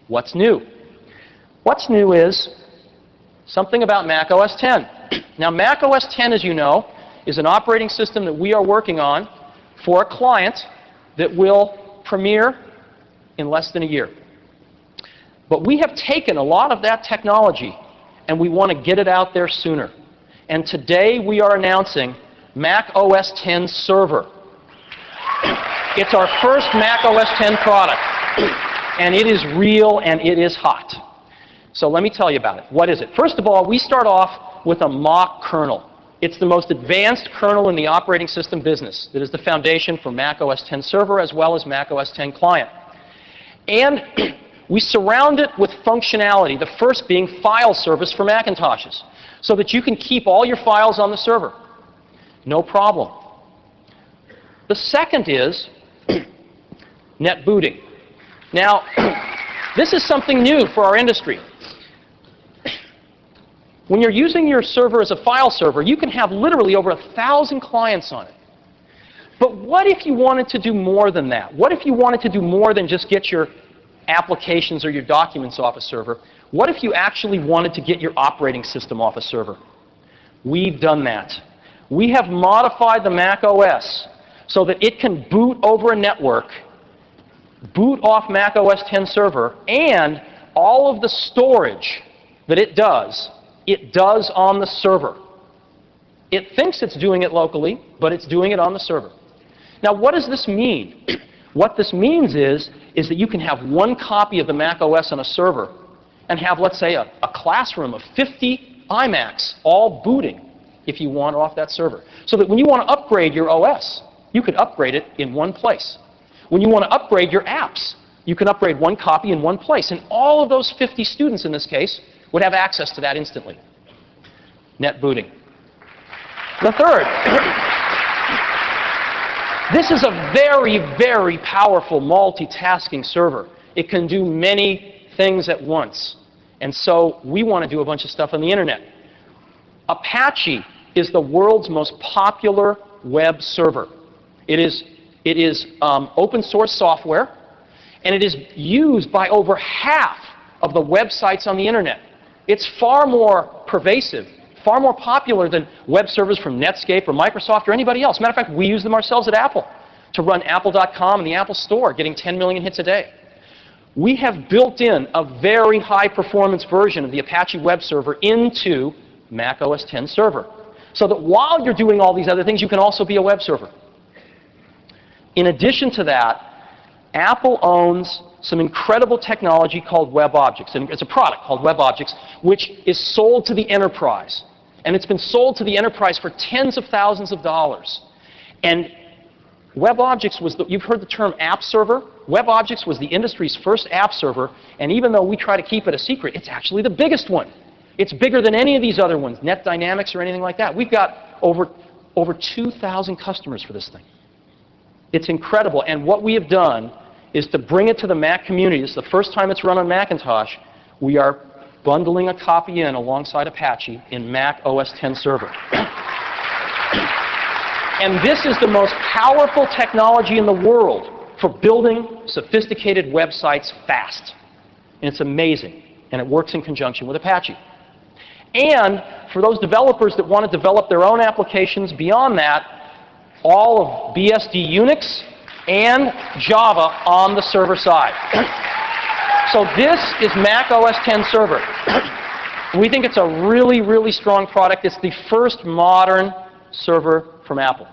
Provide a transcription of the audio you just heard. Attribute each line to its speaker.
Speaker 1: What's new? What's new is something about Mac OS X. Now, Mac OS X, as you know, is an operating system that we are working on for a client that will premiere in less than a year. But we have taken a lot of that technology and we want to get it out there sooner. And today we are announcing Mac OS X Server. It's our first Mac OS X product. And it is real and it is hot. So let me tell you about it. What is it? First of all, we start off with a mock kernel. It's the most advanced kernel in the operating system business. That is the foundation for Mac OS X Server as well as Mac OS X Client. And we surround it with functionality, the first being file service for Macintoshes, so that you can keep all your files on the server. No problem. The second is net booting. Now, this is something new for our industry. When you're using your server as a file server, you can have literally over 1,000 clients on it. But what if you wanted to do more than that? What if you wanted to do more than just get your applications or your documents off a server? What if you actually wanted to get your operating system off a server? We've done that. We have modified the Mac OS so that it can boot over a network, boot off Mac OS X Server, and all of the storage that it does on the server. It thinks it's doing it locally, but it's doing it on the server. Now, what does this mean? What this means is that you can have one copy of the Mac OS on a server and have, let's say, a classroom of 50 iMacs all booting if you want off that server. So that when you want to upgrade your OS, you can upgrade it in one place. When you want to upgrade your apps, you can upgrade one copy in one place. And all of those 50 students in this case would have access to that instantly. Net booting. The third. This is a very, very powerful multitasking server. It can do many things at once. And so we want to do a bunch of stuff on the internet. Apache is the world's most popular web server. It is open source software, and it is used by over half of the websites on the internet. It's far more pervasive, far more popular than web servers from Netscape or Microsoft or anybody else. Matter of fact, we use them ourselves at Apple to run Apple.com and the Apple Store, getting 10 million hits a day. We have built in a very high performance version of the Apache web server into Mac OS X Server, so that while you're doing all these other things, you can also be a web server. In addition to that, Apple owns some incredible technology called WebObjects. And it's a product called WebObjects, which is sold to the enterprise. And it's been sold to the enterprise for tens of thousands of dollars. And WebObjects was, you've heard the term app server. WebObjects was the industry's first app server. And even though we try to keep it a secret, it's actually the biggest one. It's bigger than any of these other ones, NetDynamics or anything like that. We've got over 2,000 customers for this thing. It's incredible. And what we have done is to bring it to the Mac community. This is the first time it's run on Macintosh. We are bundling a copy in alongside Apache in Mac OS X Server. And this is the most powerful technology in the world for building sophisticated websites fast. And it's amazing. And it works in conjunction with Apache. And for those developers that want to develop their own applications beyond that, all of BSD Unix and Java on the server side. So this is Mac OS X Server. We think it's a really, really strong product. It's the first modern server from Apple.